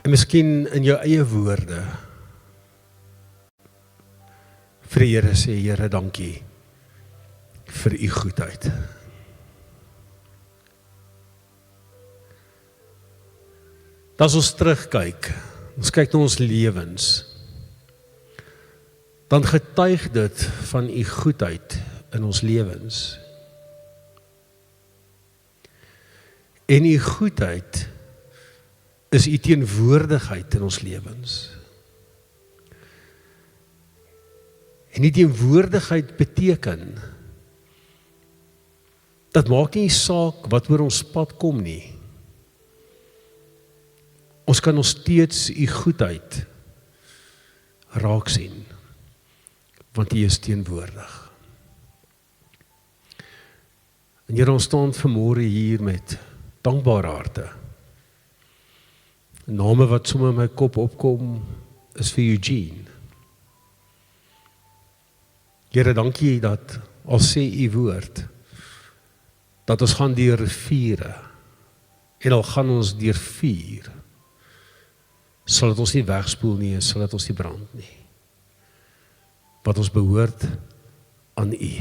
En miskien in jou eie woorde vir die Here sê, Here, dankie vir u goedheid. As ons terugkyk, ons kyk na ons lewens, dan getuig dit van u goedheid in ons lewens. En u goedheid is u teenwoordigheid in ons lewens. En die teenwoordigheid beteken, dat maak nie saak wat oor ons pad kom nie. Ons kan nog steeds u goedheid raak sien, want u is teenwoordig. En Here, ons staan vanmôre hier met dankbare harte. Name wat sommer in my kop opkom, is vir Eugene. Here, dankie dat, al sê u woord, dat ons gaan deur riviere, en al gaan ons deur vuur, sal dit ons nie wegspoel nie, en sal dit ons nie brand nie. Wat ons behoort aan u.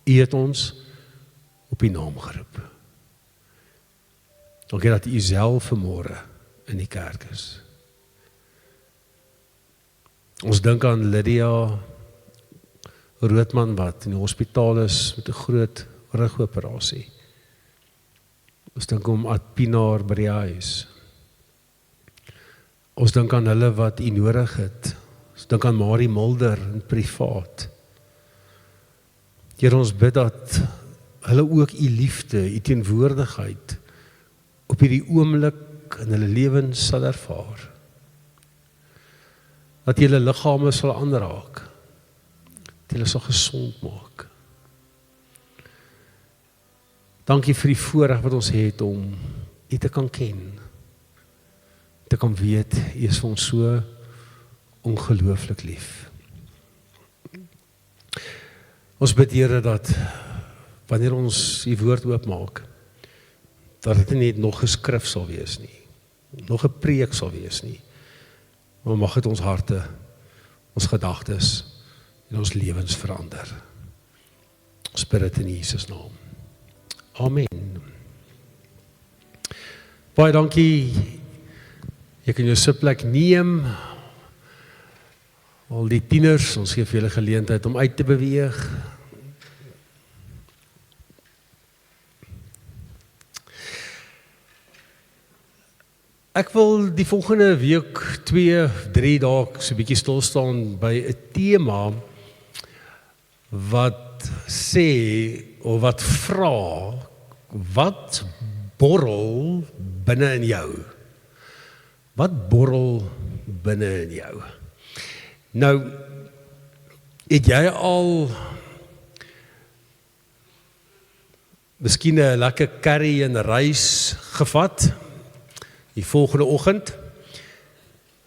U het ons op die naam geroep. Dankie dat u self vanmôre in die kerk is. Ons dink aan Lydia Roodman wat in die hospitaal is met 'n groot rugoperasie. Ons dink om Adpinaar by die huis. Ons dink aan hulle wat u nodig het. Ons dink aan Marie Mulder in privaat. Here, ons bid dat hulle ook u liefde, u teenwoordigheid op hierdie oomblik in hulle lewens sal ervaar. Dat julle liggame sal aanraak. Dat julle sal gesond maak. Dankie vir die voorreg wat ons het om u te kan ken. Te kan weet, u is vir ons so ongelooflik lief. Ons bid, Here, dat wanneer ons die woord oopmaak, dat dit nie nog 'n skrif sal wees nie, nog 'n preek sal wees nie, maar mag dit ons harte, ons gedagtes en ons lewens verander. Ons bid dit in Jesus naam. Amen. Baie dankie. Jy kan jou sitplek neem. Al die tieners, ons gee vir julle geleentheid om uit te beweeg. Ek wil die volgende week 2-3 dae so 'n bietjie stil staan by 'n tema wat sê of wat vra, wat borrel binne in jou? Wat borrel binne in jou? Nou, het jy al miskien 'n lekker curry en rys gevat? Die volgende oggend,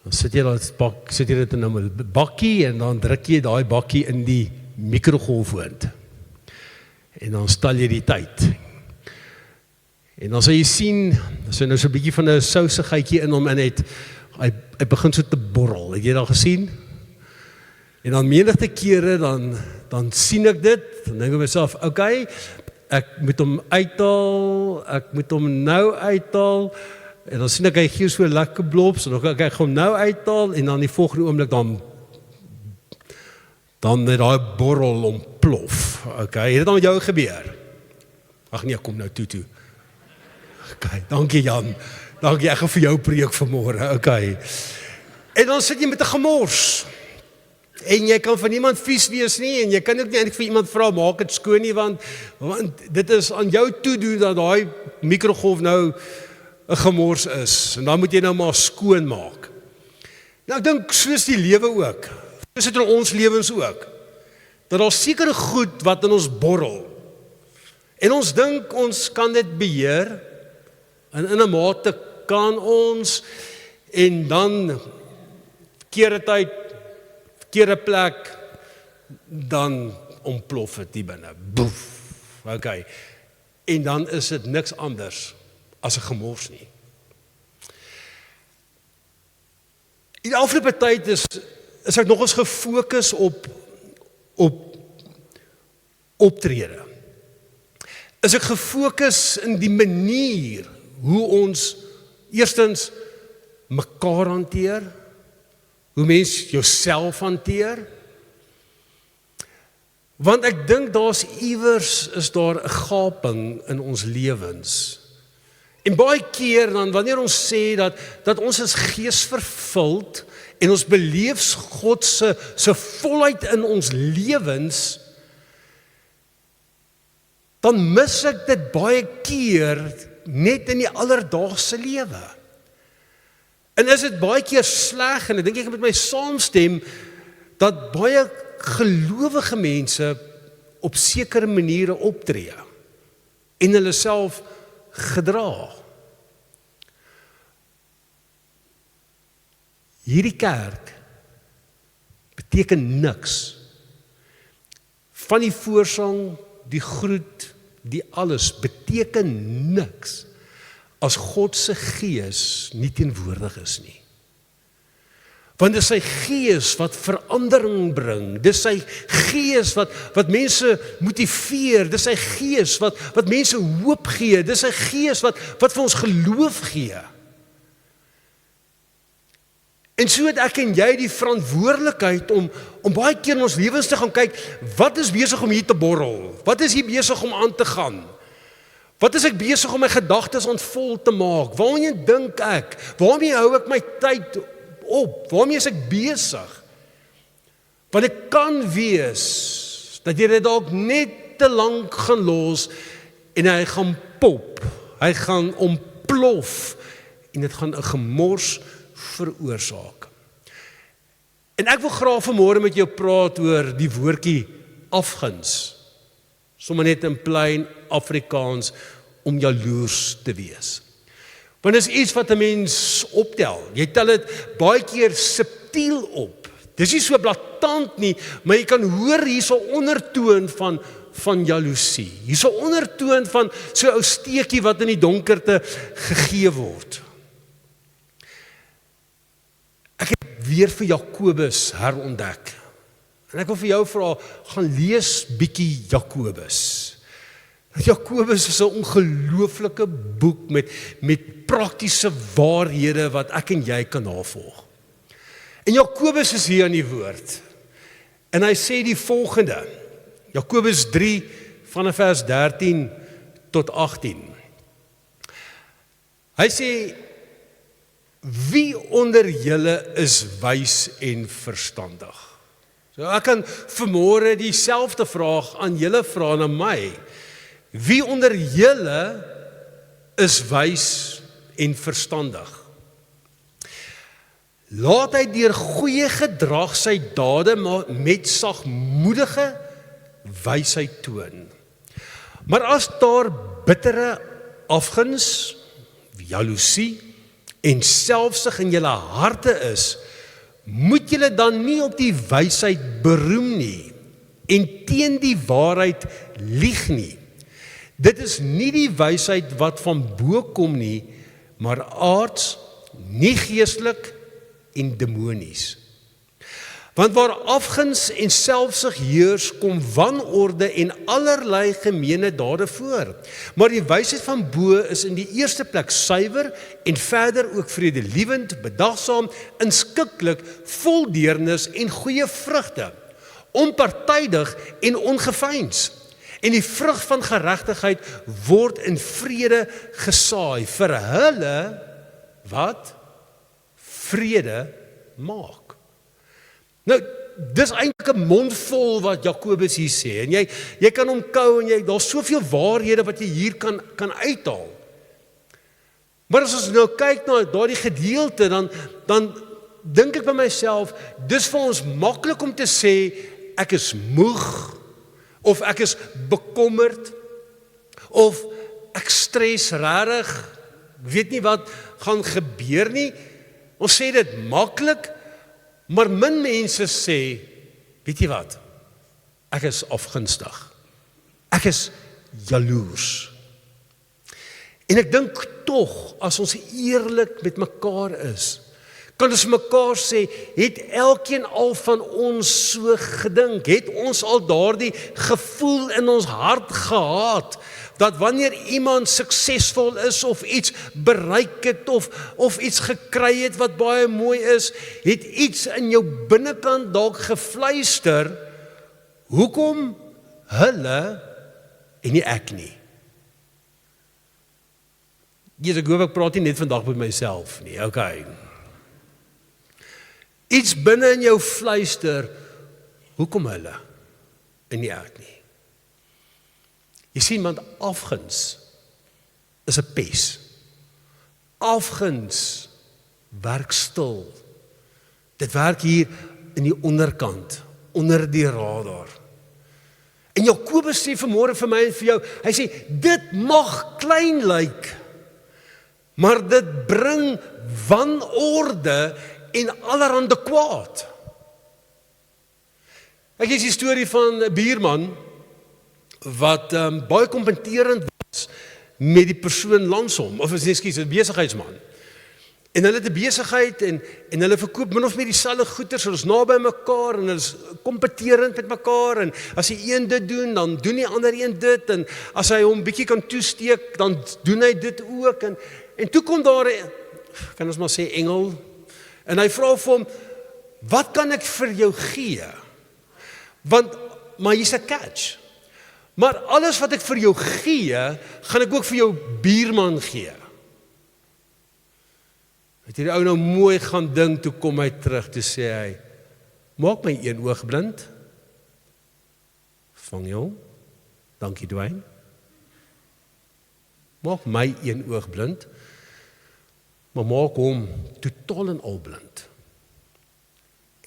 dan sit jy dit in 'n bakkie en dan druk jy daai bakkie in die mikrogolfoond. En dan stel jy die tyd. En dan sal jy sien, as hy nou so 'n bietjie van 'n sousigheidjie in hom in het, hy begin so te borrel. Het jy dit al gesien? En dan menige kere dan sien ek dit, dan dink ek myself, okay, ek moet hom uithaal, ek moet hom nou uithaal. En dan sien ek hy gee so lekker blops, en dan ek gaan hom nou uithaal, en dan die volgende oomblik dan het daai borrel ontplof. Okay, het dit al met jou gebeur? Ag nee, kom nou toe. Okay, dankie Jan. Dankie, ek gaan vir jou preek vanmôre. Okay. En dan sit jy met 'n gemors. En jy kan van niemand vies wees nie, en jy kan ook nie eintlik vir iemand vra, maak dit skoon nie, want dit is aan jou toedoen dat daai mikrogolf nou 'n gemors is, en dan moet jy nou maar skoon maak. Nou ek dink soos die lewe ook, soos dit in ons lewens ook, dat daar sekere goed wat in ons borrel, en ons dink ons kan dit beheer, en in 'n mate kan ons, en dan kere tyd, kere plek, dan ontplof dit hier binne, boef, okay, en dan is dit niks anders as 'n gemors nie. Die afgelope tyd is ek nogals gefokus op optrede. Is ek gefokus in die manier hoe ons eerstens mekaar hanteer, hoe mens jouself hanteer. Want ek dink daar's iewers is daar 'n gaping in ons lewens. En baie keer dan wanneer ons sê dat ons is geesvervuld en ons beleef God se volheid in ons lewens, dan mis ek dit baie keer net in die alledaagse lewe. En is dit baie keer sleg, en ek dink ek met my saamstem, dat baie gelowige mense op sekere maniere optree en hulle self gedra. Hierdie kerk beteken niks. Van die voorsang, die groet, die alles beteken niks as God se gees nie teenwoordig is nie. Want dis sy gees wat verandering bring, dis sy gees wat mense motiveer, dis sy gees wat mense hoop gee, dis sy gees wat vir ons geloof gee. En so het ek en jy die verantwoordelikheid om baie keer in ons lewens te gaan kyk, wat is besig om hier te borrel? Wat is hier besig om aan te gaan? Wat is ek besig om my gedagtes ontvol te maak? Waarmee dink ek? Waarmee hou ek my tyd op? Waarmee is ek besig? Want dit kan wees dat jy dit dalk net te lank gaan los en hy gaan pop, hy gaan ontplof en dit gaan 'n gemors veroorsaak. En ek wil graag vanmôre met jou praat oor die woordjie afguns. Sommige net in plain Afrikaans om jaloers te wees. Want dit is iets wat 'n mens optel. Jy tel dit baie keer subtiel op. Dis nie so blaatant nie, maar jy kan hoor hier's 'n ondertoon van jaloesie. Hier's 'n ondertoon van so 'n ou steekie wat in die donkerte gegee word. Ek het weer vir Jakobus herontdek. En ek wil vir jou vra, gaan lees bietjie Jakobus. Jakobus is 'n ongelooflike boek met praktiese waarhede wat ek en jy kan navolg. En Jakobus is hier aan die woord. En hy sê die volgende. Jakobus 3 vanaf vers 13 tot 18. Hy sê: Wie onder julle is wys en verstandig? So ek kan vanmôre dieselfde vraag aan julle vra en aan my. Wie onder julle is wys en verstandig? Laat hy deur goeie gedrag sy dade met sagmoedige wysheid toon. Maar as daar bittere afguns, jaloesie en selfsug in julle harte is, moet julle dan nie op die wysheid beroem nie en teen die waarheid lieg nie. Dit is nie die wysheid wat van bo kom nie, maar aards, nie geestelik en demonies. Want waar afguns en selfsug heers, kom wanorde en allerlei gemeene dade voor. Maar die wysheid van bo is in die eerste plek suiwer en verder ook vredelievend, bedagsaam, inskikkelik, vol deernis en goeie vrugte, onpartydig en ongeveins. En die vrug van geregtigheid word in vrede gesaai vir hulle wat vrede maak. Nou, dis eintlik 'n mondvol wat Jakobus hier sê. En jy kan hom kou en daar's soveel waarhede wat jy hier kan uithaal. Maar as ons nou kyk na daardie gedeelte, dan dink ek by myself, dis vir ons maklik om te sê ek is moeg, of ek is bekommerd, of ek stres regtig, weet nie wat gaan gebeur nie. Ons sê dit maklik, maar min mense sê, weet jy wat, ek is afgunstig, ek is jaloers. En ek dink tog, as ons eerlik met mekaar is, Kan ons mekaar sê, het elkeen al van ons so gedink? Het ons al daardie gevoel in ons hart gehad, dat wanneer iemand suksesvol is, of iets bereik het, of iets gekry het wat baie mooi is, het iets in jou binnekant dalk gefluister, hoekom hulle en nie ek nie? Ek hoop ek praat nie net vandag met myself nie, okay. Iets binne in jou fluister, hoekom hulle en nie ek nie? Jy sien, want afguns is 'n pes. Afguns werk stil. Dit werk hier in die onderkant, onder die radar. En Jakobus sê vanmôre vir my en vir jou, hy sê, dit mag klein lyk, maar dit bring wanorde en allerhande kwaad. Ek lees die storie van 'n buurman wat baie kompeterend was met die persoon langs hom, of ekskuus, 'n besigheidsman. En hulle het 'n besigheid en hulle verkoop min of meer dieselfde goeder, so hulle is naby mekaar en hulle is kompeterend met mekaar, en as die een dit doen, dan doen die ander een dit, en as hy hom bietjie kan toesteek, dan doen hy dit ook, en toe kom daar 'n, kan ons maar sê, engel, en hy vra vir hom, wat kan ek vir jou gee? Maar hier's 'n catch. Maar alles wat ek vir jou gee, gaan ek ook vir jou buurman gee. Het hierdie ou nou mooi gaan dink, toe kom hy terug, toe sê hy, maak my een oog blind. Vang jou, dankie Dwayne. Maak my een oog blind, maar maak hom totaal en al blind.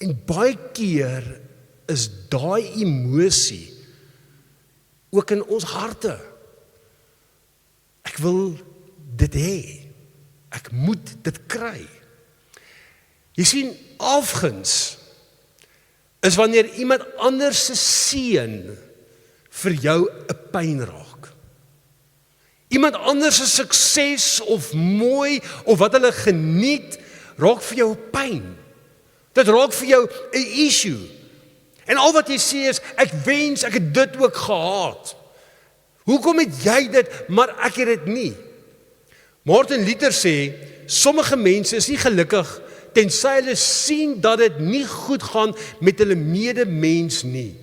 En baie keer is daai emosie ook in ons harte. Ek wil dit hê. Ek moet dit kry. Jy sien, afguns is wanneer iemand anders se seën vir jou 'n pyn raak. Iemand anders se sukses of mooi of wat hulle geniet, raak vir jou 'n pyn. Dit raak vir jou 'n issue. En al wat jy sê is, ek wens ek het dit ook gehad. Hoekom het jy dit, maar ek het dit nie? Martin Luther sê, sommige mense is nie gelukkig tensy hulle sien dat dit nie goed gaan met hulle medemens nie.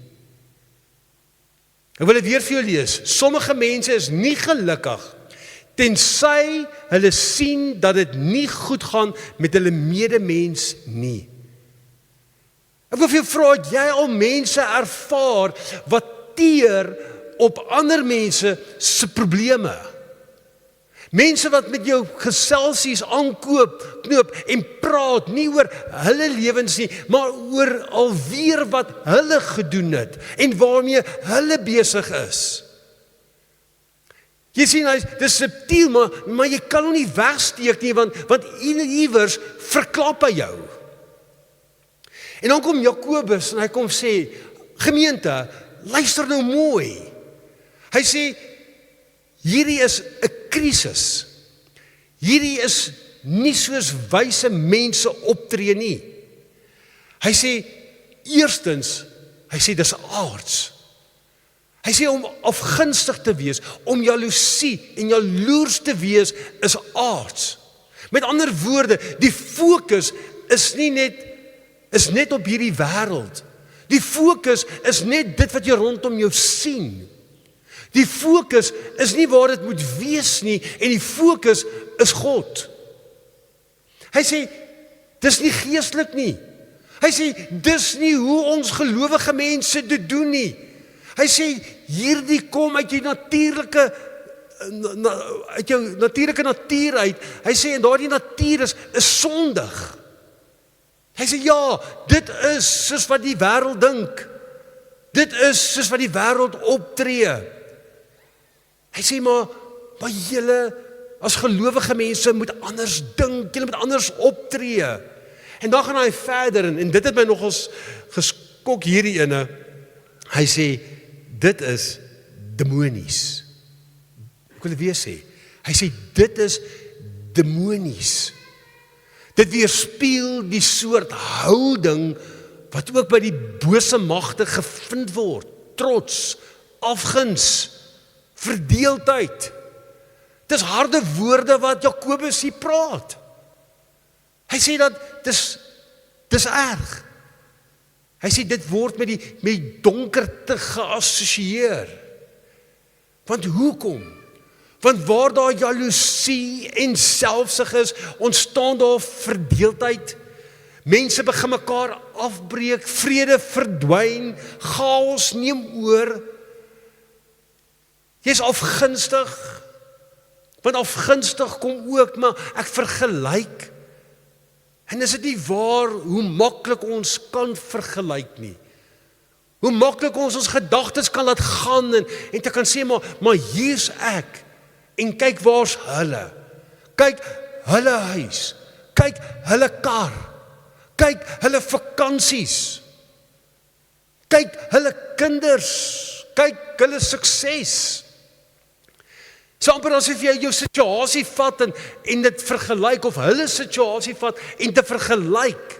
Ek wil dit weer vir jou lees. Sommige mense is nie gelukkig tensy hulle sien dat dit nie goed gaan met hulle medemens nie. Ek wil vir jou vra, het jy al mense ervaar wat teer op ander mense se probleme? Mense wat met jou geselsies knoop en praat, nie oor hulle lewens nie, maar oor alweer wat hulle gedoen het en waarmee hulle besig is. Jy sien, dit is subtiel, maar jy kan hom nie wegsteek nie, want iewers verklap hy jou. En dan kom Jakobus en hy kom sê, gemeente, luister nou mooi. Hy sê, hierdie is 'n krisis. Hierdie is nie soos wyse mense optree nie. Hy sê, eerstens, hy sê dis aards. Hy sê om afgunstig te wees, om jaloesie en jaloers te wees, is aards. Met ander woorde, die fokus is net op hierdie wêreld. Die fokus is net dit wat jy rondom jou sien. Die fokus is nie waar dit moet wees nie, en die fokus is God. Hy sê, dis nie geestelik nie. Hy sê, dis nie hoe ons gelowige mense dit doen nie. Hy sê, hierdie kom uit jou natuurlike natuur uit. Hy sê, en daardie natuur is sondig. Hy sê, ja, dit is soos wat die wêreld dink. Dit is soos wat die wêreld optree. Hy sê, maar julle as gelowige mense moet anders dink, julle moet anders optree. En dan gaan hy verder, en dit het my nogals geskok hierdie ene. Hy sê, dit is demonies. Ek wil dit weer sê. Hy sê, dit is demonies. Dit weerspieël die soort houding wat ook by die bose magte gevind word. Trots, afguns, verdeeldheid. Dis harde woorde wat Jakobus hier praat. Hy sê dat dis erg. Hy sê dit word met die donkerte geassosieer. Want hoekom? Want waar daar jaloesie en selfsug is, ontstaan daar verdeeldheid. Mense begin mekaar afbreek, vrede verdwyn, chaos neem oor. Jy's afgunstig, want afgunstig kom ook, maar ek vergelyk. En is dit nie waar hoe maklik ons kan vergelyk nie? Hoe maklik ons gedagtes kan laat gaan en te kan sê, maar hier's ek. En kyk waar's hulle. Kyk hulle huis. Kyk hulle kar. Kyk hulle vakansies. Kyk hulle kinders. Kyk hulle sukses. So amper asof jy jou situasie vat en dit vergelyk, of hulle situasie vat en te vergelyk.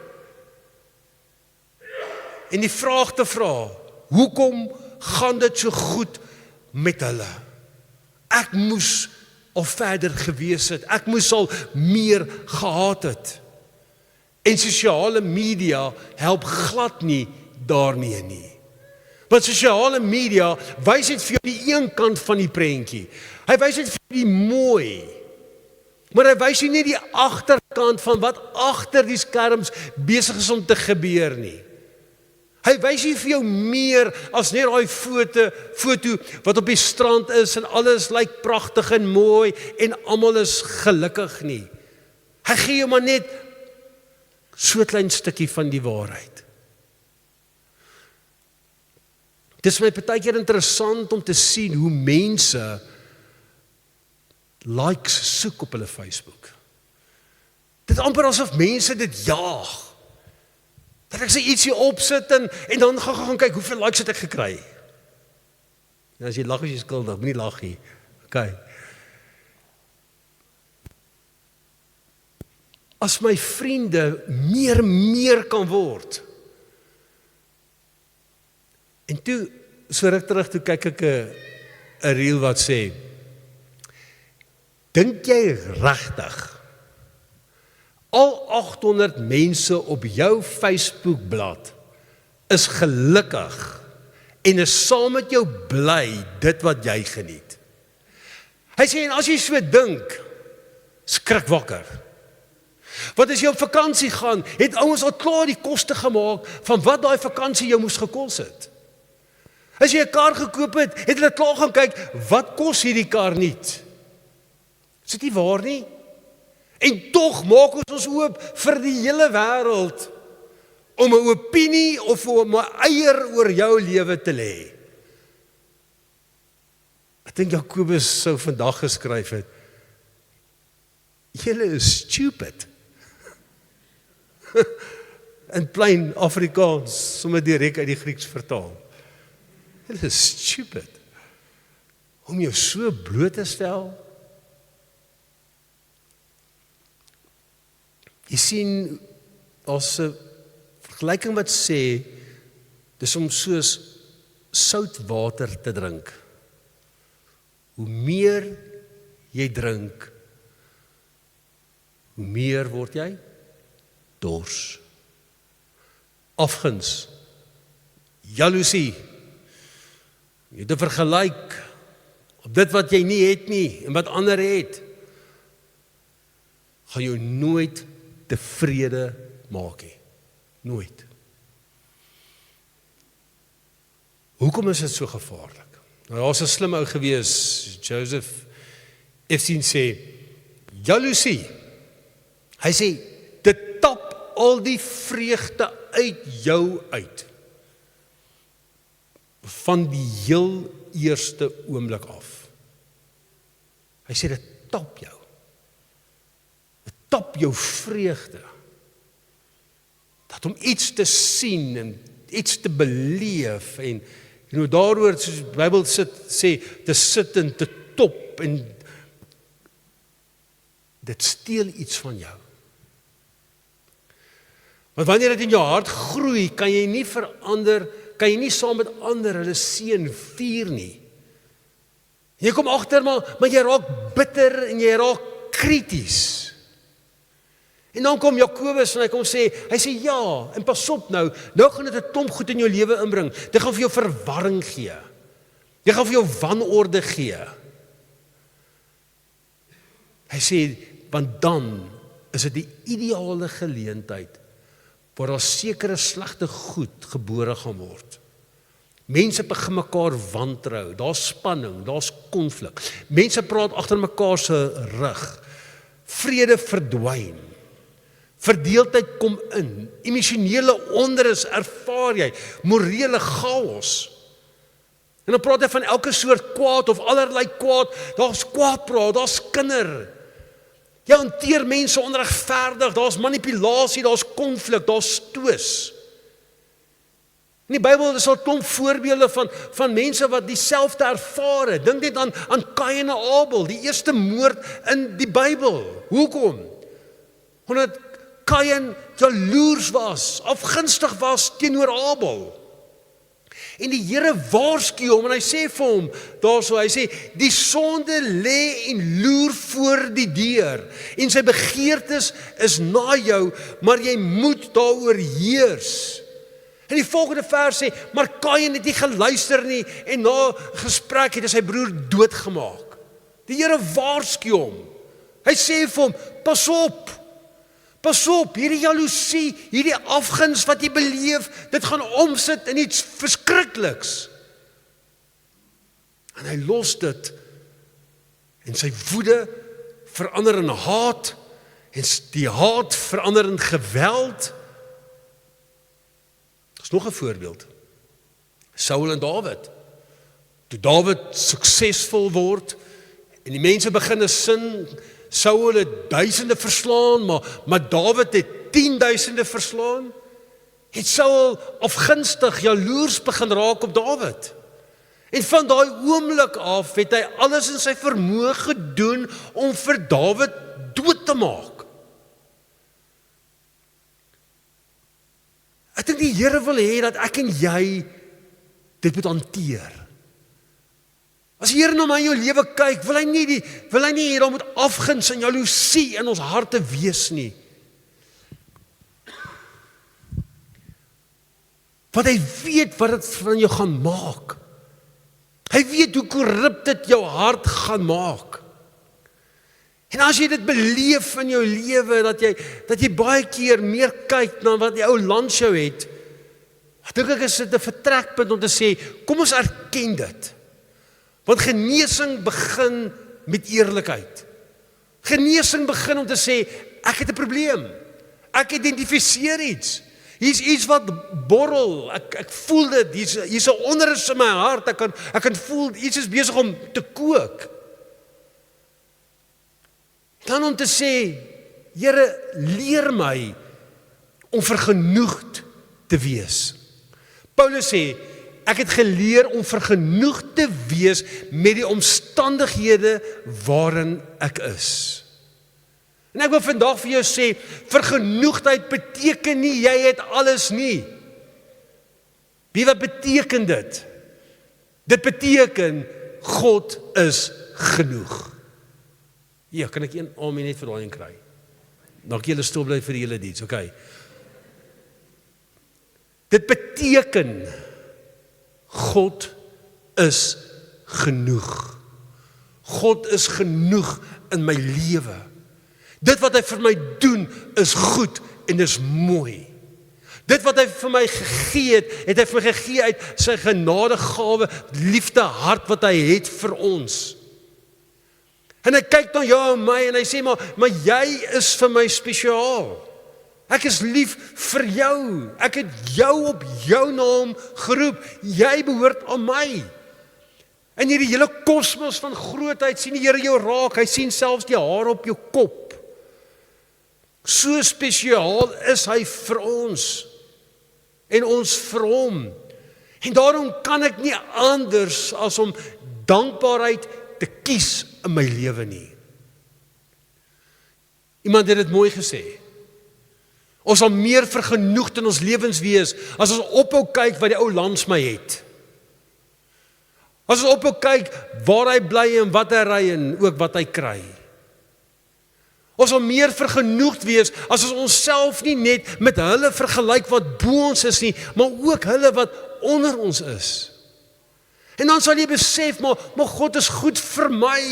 En die vraag te vra, hoekom gaan dit so goed met hulle? Ek moes al verder gewees het, ek moes al meer gehad het. En sosiale media help glad nie daarmee nie. Want sosiale media wys net vir jou die een kant van die prentjie. Hy wys net vir jou die mooi. Maar hy wys nie die agterkant van wat agter die skerms besig is om te gebeur nie. Hy wys nie vir jou meer as net daai foto wat op die strand is en alles lyk pragtig en mooi en almal is gelukkig nie. Hy gee jou maar net so 'n klein stukkie van die waarheid. Dit is my partykeer interessant om te sien hoe mense likes soek op hulle Facebook. Dit is amper asof mense dit jaag. Dat ek sê ietsie opsit en dan gaan kyk hoeveel likes het ek gekry. En as jy lag as jy skuldig, moenie lag nie. Okay. As my vriende meer kan word. En toe, so ruk terug, toe kyk ek 'n reel wat sê, dink jy regtig al 800 mense op jou Facebookblad is gelukkig en is saam met jou bly dit wat jy geniet? Hy sê, en as jy so dink, skrik wakker. Want as jy op vakansie gaan, het ouens al klaar die koste gemaak van wat daai vakansie jou moes gekos het. As jy 'n kar gekoop het, het hulle klaar gaan kyk, wat kos hierdie kar nie? Is dit nie waar nie? En tog maak ons oop vir die hele wêreld om 'n opinie of om 'n eier oor jou lewe te lê. Ek dink Jakobus sou vandag geskryf het, julle is stupid. In plain Afrikaans, sommer direk uit die Grieks vertaal. Julle is stupid. Om jou so bloot te stel. Jy sien, as 'n vergelyking wat sê, dis om soos sout water te drink. Hoe meer jy drink, hoe meer word jy dors. Afguns, jaloesie, jy te vergelyk op dit wat jy nie het nie en wat ander het, gaan jou nooit tevrede maak nie. Nooit. Hoekom is dit so gevaarlik? Nou, daar's 'n slim ou gewees, Joseph Epstein sê, jaloesie. Hy sê, dit tap al die vreugde uit jou uit. Van die heel eerste oomblik af. Hy sê, dit tap jou. Dit tap jou vreugde. Dat om iets te sien en iets te beleef en daaroor, soos die Bybel sê, te sit en te top en dit steel iets van jou. Want wanneer dit in jou hart groei, kan jy nie verander, kan jy nie saam met ander hulle seën vier nie. Jy kom agter, maar jy raak bitter en jy raak krities. En dan kom Jakobus en hy sê ja, en pas op nou gaan dit 'n klomp goed in jou lewe inbring. Dit gaan vir jou verwarring gee. Dit gaan vir jou wanorde gee. Hy sê, want dan is dit die ideale geleentheid waar daar sekere slegte goed gebore gaan word. Mense begin mekaar wantrou, daar's spanning, daar's konflik. Mense praat agter mekaar se rug. Vrede verdwyn. Verdeeldheid kom in. Emosionele onrus ervaar jy, morele chaos. En dan praat hy van elke soort kwaad of allerlei kwaad. Daar's kwaadpraat, daar's kinder. Jy hanteer mense onregverdig, daar's manipulasie, daar's konflik, daar's twis. In die Bybel is daar 'n klomp voorbeelde van mense wat dieselfde ervaar het. Dink net aan Kain en Abel, die eerste moord in die Bybel. Hoekom? Omdat Kain jaloers was, afgunstig was teenoor Abel. En die Here waarsku hom en hy sê vir hom, hy sê, die sonde lê en loer voor die deur en sy begeertes is na jou, maar jy moet daaroor heers. En die volgende vers sê, maar Kain het nie geluister nie en na gesprek het hy sy broer doodgemaak. Die Here waarsku hom. Hy sê vir hom, pas op, hierdie jaloesie, hierdie afguns wat jy beleef, dit gaan omsit in iets verskrikliks. En hy los dit en sy woede verander in haat en die haat verander in geweld. Nog 'n voorbeeld. Saul en Dawid. Toe Dawid suksesvol word en die mense begin sin, Saul het duisende verslaan, maar Dawid het 10.000 verslaan. Het Saul afgunstig, jaloers begin raak op Dawid. En van daai oomblik af het hy alles in sy vermoë gedoen om vir Dawid dood te maak. Ek dink die Here wil hê dat ek en jy dit moet hanteer. As die Here na my en jou lewe kyk, wil hy nie hê daar moet afguns en jaloesie in ons harte wees nie. Want hy weet wat dit van jou gaan maak. Hy weet hoe korrup dit jou hart gaan maak. En as jy dit beleef in jou lewe, dat jy baie keer meer kyk na wat die ou langs jou het, dink ek is dit 'n vertrekpunt om te sê, kom ons erken dit. Want genesing begin met eerlikheid. Genesing begin om te sê, ek het 'n probleem. Ek identifiseer iets. Hier's iets wat borrel. Ek voel dit. Hier's 'n onrus in my hart. Ek kan voel iets is besig om te kook. Dan om te sê, Here, leer my om vergenoegd te wees. Paulus sê, ek het geleer om vergenoegd te wees met die omstandighede waarin ek is. En ek wil vandag vir jou sê, vergenoegdheid beteken nie, jy het alles nie. Wat beteken dit? Dit beteken, God is genoeg. Ja, kan ek een amen net vir daai een kry? Dank julle stil bly vir die hele diens, okay. Dit beteken, God is genoeg. God is genoeg in my lewe. Dit wat hy vir my doen, is goed en is mooi. Dit wat hy vir my gegee het hy vir my gegee uit sy genadegawe, liefde hart wat hy het vir ons. En hy kyk na jou en my en hy sê, maar jy is vir my spesiaal. Ek is lief vir jou. Ek het jou op jou naam geroep. Jy behoort aan my. In hierdie hele kosmos van grootheid sien die Here jou raak. Hy sien selfs die hare op jou kop. So spesiaal is hy vir ons. En ons vir hom. En daarom kan ek nie anders as om dankbaarheid te kies in my lewe nie. Iemand het dit mooi gesê. Ons sal meer vergenoegd in ons lewens wees, as ons ophou kyk wat die ou langs my het. As ons ophou kyk waar hy bly en wat hy ry en ook wat hy kry. Ons sal meer vergenoegd wees, as ons onsself nie net met hulle vergelyk wat bo ons is nie, maar ook hulle wat onder ons is. En dan sal jy besef, maar God is goed vir my.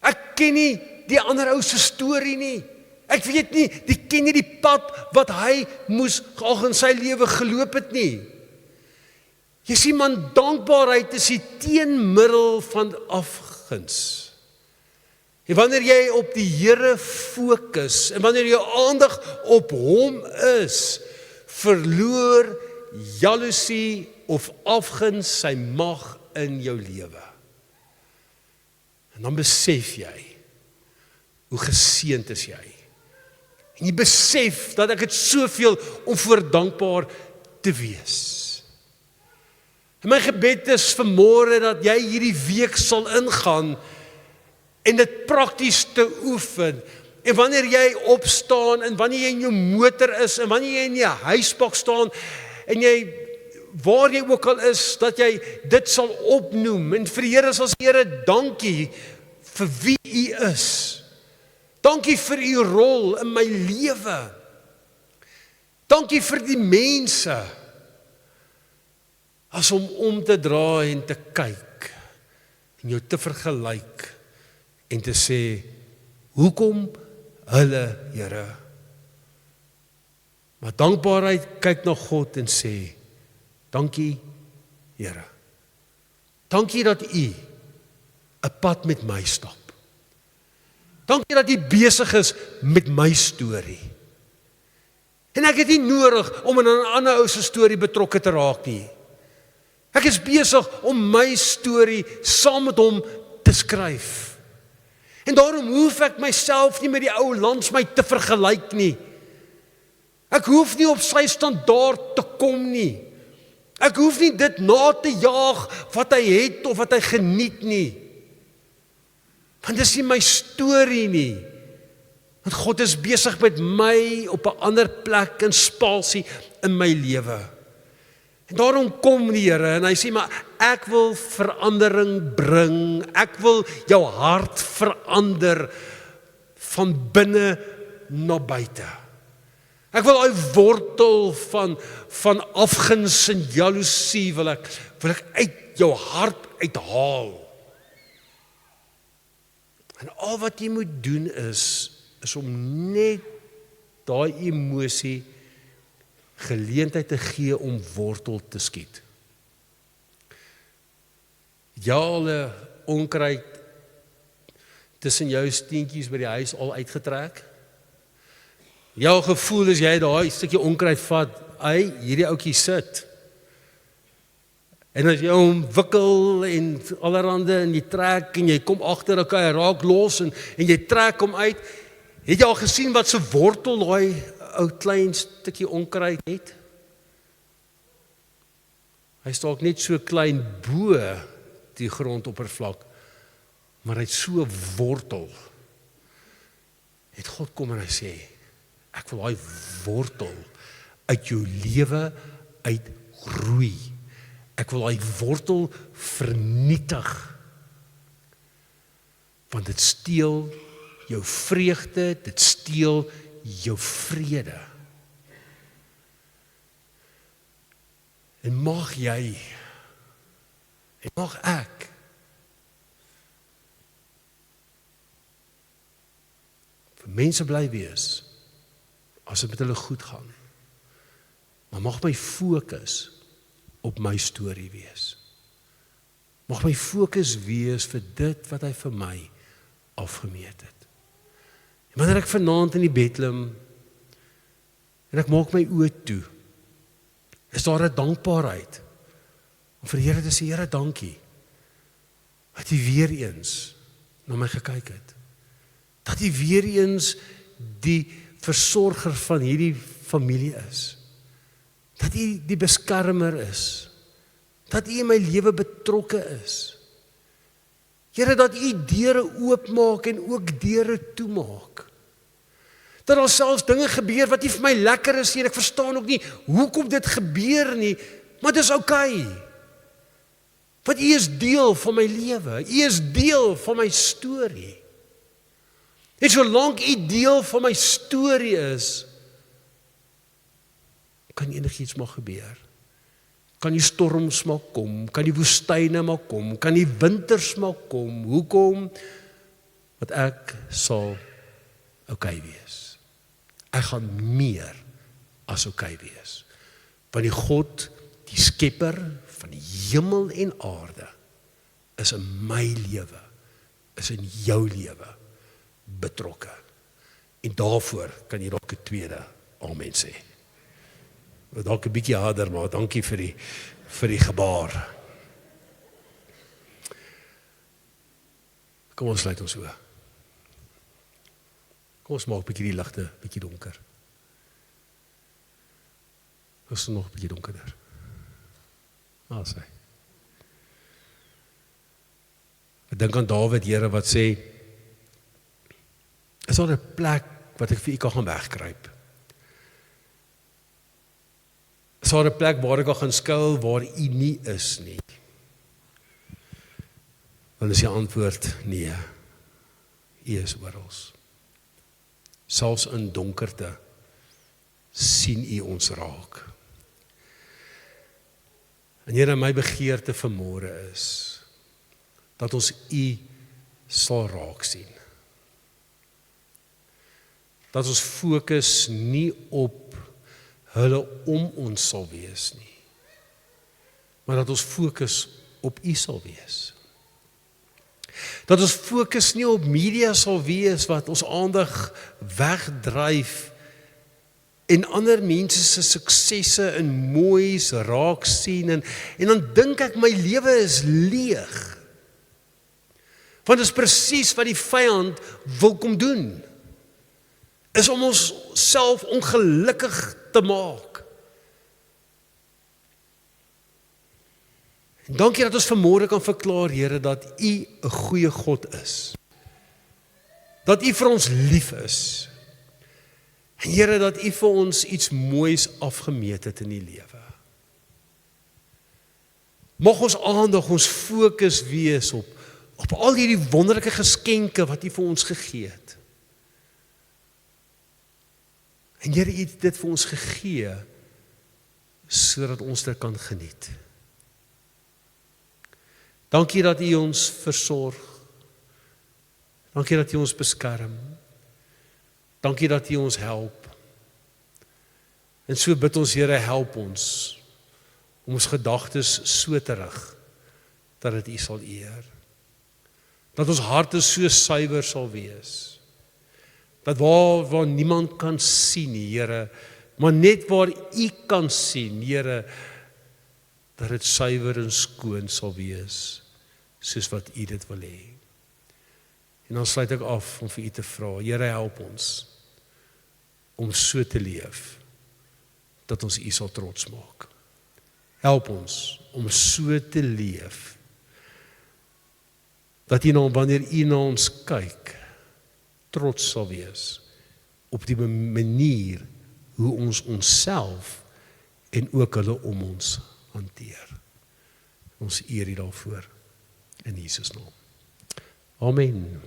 Ek ken nie die ander ou se storie nie. Ek weet nie, ken nie die pad wat hy moes al in sy lewe geloop het nie. Jy sien man, dankbaarheid is die teenmiddel van afguns. En wanneer jy op die Here fokus, en wanneer jou aandag op hom is, verloor jaloesie of afguns sy mag in jou lewe. En dan besef jy, hoe geseënd is jy. En jy besef dat ek het soveel om voor dankbaar te wees. En my gebed is vanmôre dat jy hierdie week sal ingaan en dit prakties te oefen. En wanneer jy opstaan en wanneer jy in jou motor is en wanneer jy in jou huisbak staan en jy waar jy ook al is, dat jy dit sal opnoem en vir die Here sal sê, Here, dankie vir wie U is. Dankie vir U rol in my lewe. Dankie vir die mense. As om te draai en te kyk en jou te vergelyk en te sê, hoekom hulle, Here? Maar dankbaarheid kyk na God en sê, dankie, Here. Dankie dat U 'n pad met my stap. Dankie dat U besig is met my storie. En ek het nie nodig om in 'n ander ou se storie betrokke te raak nie. Ek is besig om my storie saam met hom te skryf. En daarom hoef ek myself nie met die ou langs my te vergelyk nie. Ek hoef nie op sy standaard te kom nie. Ek hoef nie dit na te jaag wat hy het of wat hy geniet nie. Want dis nie my storie nie. Want God is besig met my op 'n ander plek en spasie in my lewe. En daarom kom die Here en hy sê, maar ek wil verandering bring. Ek wil jou hart verander van binne na buite. Ek wil daai wortel van afguns en jaloesie wil ek uit jou hart uithaal. En al wat jy moet doen is om net daai emosie geleentheid te gee om wortel te skiet. Jy al 'n onkruid tussen jou steentjies by die huis al uitgetrek? Jou gevoel is jy daai stukkie onkruid vat, hierdie ouetjie sit. En as jy hom wikkel en allerhande en jy trek en jy kom agter, okay, hy raak los en jy trek hom uit, het jy al gesien wat se wortel daai ou klein stukkie onkruid het? Hy is dalk net so klein bo die grondoppervlak, maar hy het so 'n wortel. Het God kom en hy sê, ek wil daai wortel uit jou lewe uitroei. Ek wil daai wortel vernietig. Want dit steel jou vreugde, dit steel jou vrede. En mag jy, en mag ek, vir mense bly wees, as dit met hulle goed gaan. Maar mag my fokus op my storie wees. Mag my fokus wees vir dit wat hy vir my afgemeet het. En wanneer ek vanaand in die bed klim en ek maak my oë toe, is daar 'n dankbaarheid om vir die Here te sê, Here, dankie dat U weer eens na my gekyk het. Dat U weer eens die versorger van hierdie familie is. Dat U die beskermer is. Dat U in my lewe betrokke is. Here, dat U deure oopmaak en ook deure toemaak. Dat daar selfs dinge gebeur wat nie vir my lekker is nie, ek verstaan ook nie hoekom dit gebeur nie, maar dis oukei. Want U is deel van my lewe, U is deel van my storie. En solank U deel van my storie is, kan enigiets maar gebeur. Kan die storms maar kom, kan die woestyne maar kom, kan die winters maar kom. Hoekom? Want ek sal oukei wees. Ek gaan meer as oukei wees. Want die God, die skepper van die hemel en aarde, is in my lewe, is in jou lewe betrokke. En daarvoor kan jy dalk 'n tweede amen sê. Dalk 'n bietjie harder, maar dankie vir die gebaar. Kom ons sluit ons oë. Kom ons maak 'n bietjie die ligte bietjie donker. Is nog 'n bietjie donkerder. Sê. Ek dink aan Dawid, Here, wat sê, is daar 'n plek wat ek vir U kan gaan wegkruip? Is daar 'n plek waar ek kan gaan skuil waar U nie is nie? Dan is die antwoord nee. U is oral. Selfs in donkerte sien U ons raak. En Here, my begeerte vanmôre is dat ons U sal raak sien. Dat ons fokus nie op hulle om ons sal wees nie, maar dat ons fokus op U sal wees. Dat ons fokus nie op media sal wees wat ons aandag wegdryf en ander mense se suksesse en moois raak sien en dan dink ek my lewe is leeg. Want dit is presies wat die vyand wil kom doen. Is om ons self ongelukkig te maak. En dankie dat ons vanmôre kan verklaar, Here, dat U 'n goeie God is. Dat U vir ons lief is. En Here, dat U vir ons iets moois afgemeet het in die lewe. Mag ons aandag, ons fokus wees op al hierdie wonderlike geskenke wat U vir ons gegee het. En Here, U het dit vir ons gegee sodat ons dit kan geniet. Dankie dat U ons versorg. Dankie dat U ons beskerm. Dankie dat U ons help. En so bid ons, Here, help ons om ons gedagtes so te rig dat dit U sal eer. Dat ons harte so suiwer sal wees. Dat waar niemand kan sien, Here, maar net waar U kan sien, Here, dat dit suiwer en skoon sal wees, soos wat U dit wil hê. En dan sluit ek af om vir U te vra, Here, help ons om so te leef, dat ons U sal trots maak. Help ons om so te leef, dat U nou, wanneer U na ons kyk, trots sal wees op die manier hoe ons onsself en ook hulle om ons hanteer. Ons eer U daarvoor in Jesus naam. Amen.